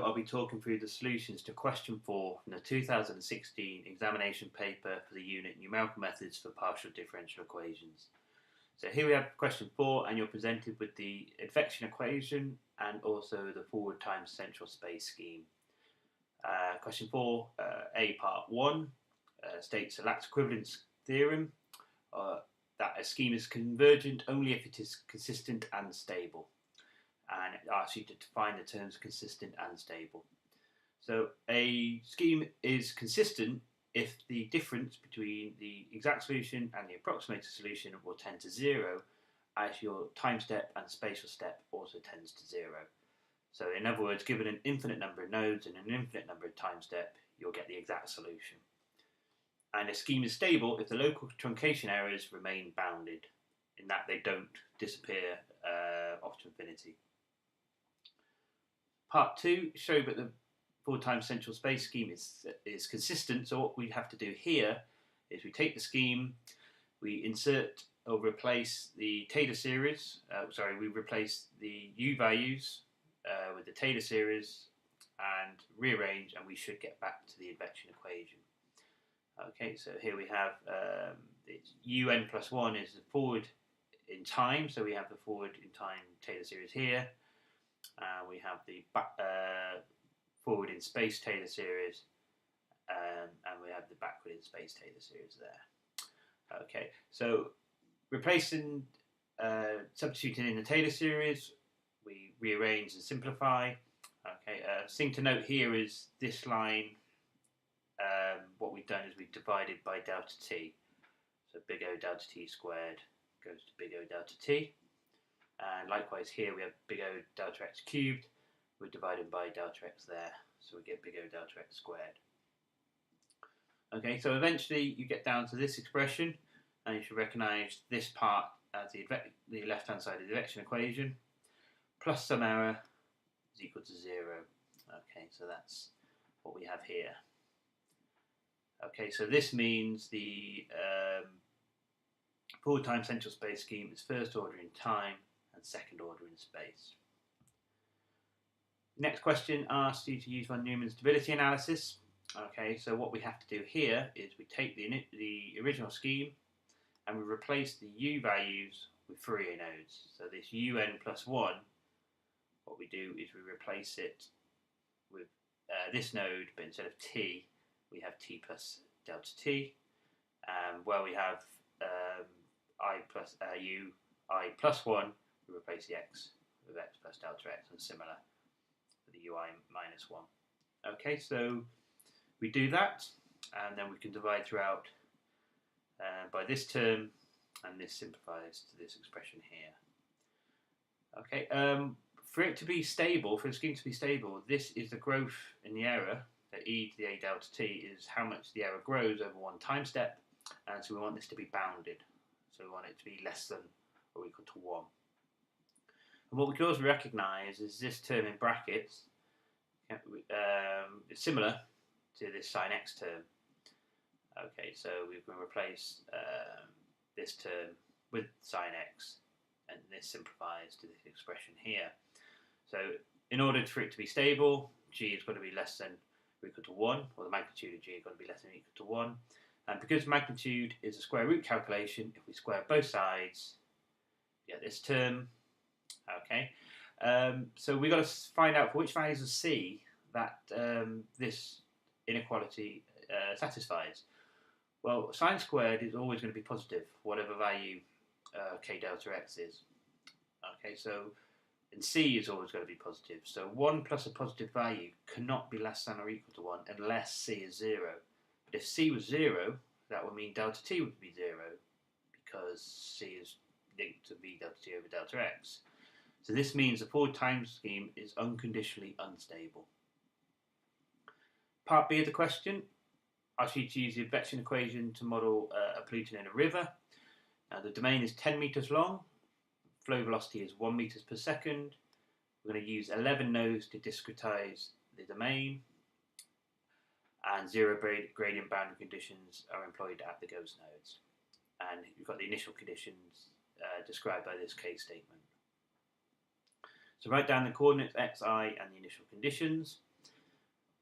I'll be talking through the solutions to question 4 from the 2016 examination paper for the unit Numerical Methods for Partial Differential Equations. So here we have question 4, and you're presented with the advection equation and also the forward times central space scheme. Question 4, A part 1, states a Lax equivalence theorem that a scheme is convergent only if it is consistent and stable. And it asks you to define the terms consistent and stable. So a scheme is consistent if the difference between the exact solution and the approximated solution will tend to 0, as your time step and spatial step also tends to 0. So in other words, given an infinite number of nodes and an infinite number of time step, you'll get the exact solution. And a scheme is stable if the local truncation errors remain bounded, in that they don't disappear off to infinity. Part 2, show that the forward times central space scheme is consistent. So what we have to do here is we take the scheme, we insert or replace the Taylor series, we replace the U values with the Taylor series and rearrange, and we should get back to the advection equation. Okay, so here we have it's UN plus 1 is the forward in time, so we have the forward in time Taylor series here. We have the forward in space Taylor series, and we have the backward in space Taylor series there. Okay, so replacing, substituting in the Taylor series, we rearrange and simplify. Okay, thing to note here is this line. What we've done is we've divided by delta t. So big O delta t squared goes to big O delta t. And likewise here we have big O delta x cubed. We're divided by delta x there, so we get big O delta x squared. Okay, so eventually you get down to this expression, and you should recognise this part as the left-hand side of the advection equation, plus some error is equal to 0. Okay, so that's what we have here. Okay, so this means the forward time central space scheme is first order in time and second order in space. Next question asks you to use von Neumann's stability analysis. Okay, so what we have to do here is we take the original scheme and we replace the U values with Fourier nodes. So this UN plus 1, what we do is we replace it with this node, but instead of t, we have t plus delta t, where we have I plus u, I plus 1, we replace the x with x plus delta x, and similar for the ui minus 1. Okay, so we do that, and then we can divide throughout by this term, and this simplifies to this expression here. Okay, for it to be stable, for the scheme to be stable, this is the growth in the error. That e to the a delta t is how much the error grows over one time step, and so we want this to be bounded. So we want it to be less than or equal to 1. And what we can also recognise is this term in brackets is similar to this sin x term. Okay, so we can replace this term with sin x, and this simplifies to this expression here. So in order for it to be stable, g is going to be less than or equal to 1, or the magnitude of g is going to be less than or equal to 1. And because magnitude is a square root calculation, if we square both sides, we get this term. Okay, so we've got to find out for which values of c that this inequality satisfies. Well, sine squared is always going to be positive, whatever value k delta x is. Okay, so and c is always going to be positive. So 1 plus a positive value cannot be less than or equal to 1 unless c is 0. But if c was 0, that would mean delta t would be 0, because c is linked to v delta t over delta x. So this means the forward time scheme is unconditionally unstable. Part B of the question asks you to use the advection equation to model a pollutant in a river. Now the domain is 10 metres long. Flow velocity is 1 meters per second. We're going to use 11 nodes to discretize the domain, and 0 gradient boundary conditions are employed at the ghost nodes. And you've got the initial conditions described by this case statement. So write down the coordinates xi and the initial conditions.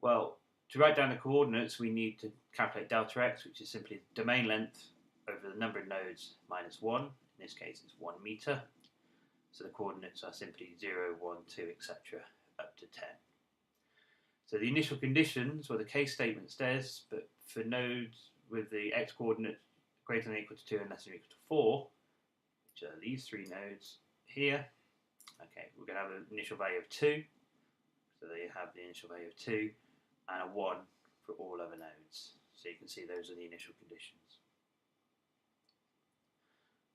Well, to write down the coordinates, we need to calculate delta x, which is simply the domain length over the number of nodes minus 1. In this case, it's 1 meter. So the coordinates are simply 0, 1, 2, etc. up to 10. So the initial conditions, well, the case statement says, but for nodes with the x coordinate greater than or equal to 2 and less than or equal to 4, which are these three nodes here, okay, we're going to have an initial value of 2. So they have the initial value of 2 and a 1 for all other nodes. So you can see those are the initial conditions.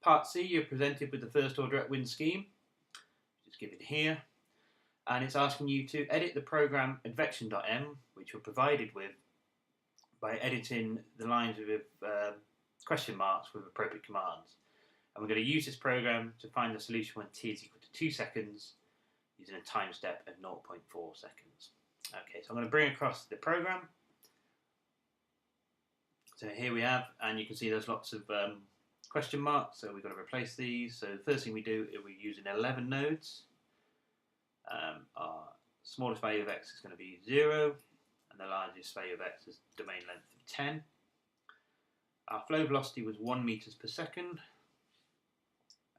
Part C, you're presented with the first order upwind scheme, which is given here. And it's asking you to edit the program advection.m, which you're provided with by editing the lines with question marks with appropriate commands. And we're going to use this program to find the solution when t is equal to 2 seconds using a time step of 0.4 seconds. Okay, so I'm going to bring across the program. So here we have, and you can see there's lots of question marks, so we've got to replace these. So the first thing we do is we're using 11 nodes. Our smallest value of x is going to be 0, and the largest value of x is domain length of 10. Our flow velocity was 1 meters per second.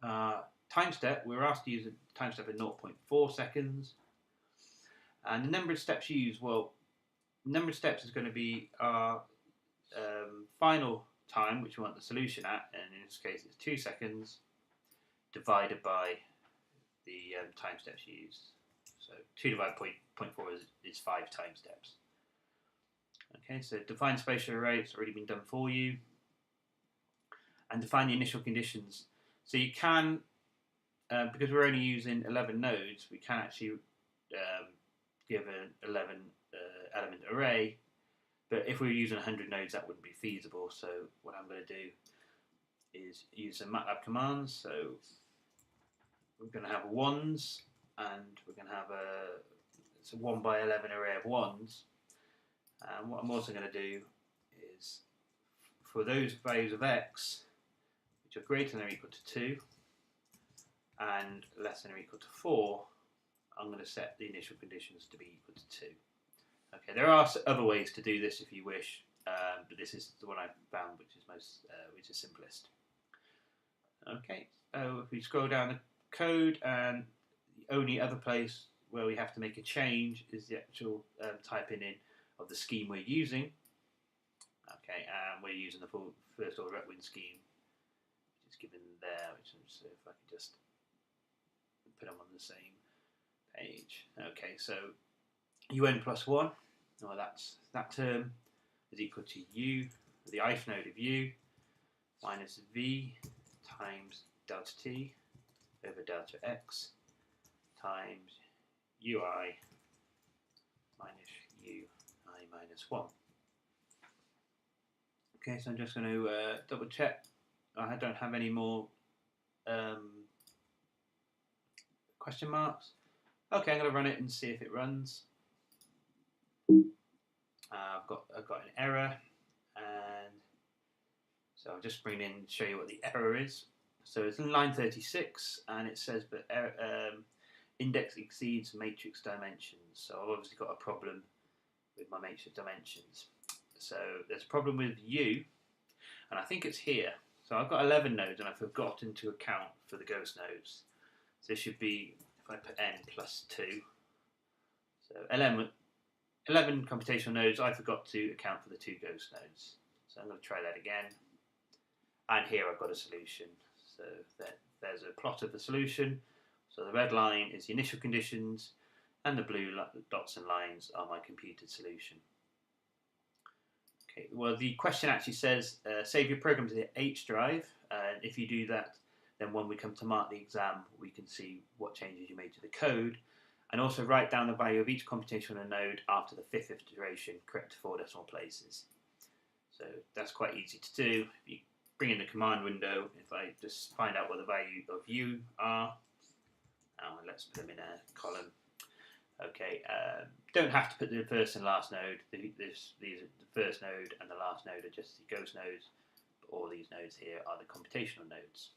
Time step, we were asked to use a time step of 0.4 seconds. And the number of steps used, well, the number of steps is going to be our final time, which we want the solution at, and in this case it's 2 seconds, divided by the time steps used. So 2 divided by 0.4 is 5 time steps. Okay, so define spatial array, it's already been done for you. And define the initial conditions. So you can, because we're only using 11 nodes, we can actually give an 11 element array, but if we were using 100 nodes that wouldn't be feasible. So what I'm going to do is use some MATLAB commands. So we're going to have ones, and we're going to have it's a 1 by 11 array of ones. And what I'm also going to do is, for those values of x which are greater than or equal to 2 and less than or equal to 4, I'm going to set the initial conditions to be equal to 2. Okay, there are other ways to do this if you wish, but this is the one I found which is simplest. Okay, so if we scroll down the code, and the only other place where we have to make a change is the actual typing in of the scheme we're using. Okay, and we're using the full first order upwind scheme, which is given there. So if I could just put them on the same page. Okay, so un plus 1, well, that's that term is equal to u, the ith node of u, minus v times delta t over delta x times ui minus ui minus 1. Okay, so I'm just going to double check. I don't have any more question marks. Okay, I'm going to run it and see if it runs. I've got an error, and so I'll just bring in and show you what the error is. So it's in line 36, and it says that index exceeds matrix dimensions. So I've obviously got a problem with my matrix dimensions. So there's a problem with u, and I think it's here. So I've got 11 nodes, and I've forgotten to account for the ghost nodes. So this should be, if I put n plus 2, so 11 computational nodes, I forgot to account for the 2 ghost nodes. So I'm going to try that again. And here I've got a solution. So there's a plot of the solution. So the red line is the initial conditions, and the blue dots and lines are my computed solution. Okay, well, the question actually says, save your program to the H drive, and if you do that, then when we come to mark the exam, we can see what changes you made to the code, and also write down the value of each computational node after the 5th iteration, correct to 4 decimal places. So that's quite easy to do. If you bring in the command window, if I just find out what the value of u are, let's put them in a column. Okay, don't have to put the first and last node. These are the first node and the last node are just the ghost nodes, but all these nodes here are the computational nodes.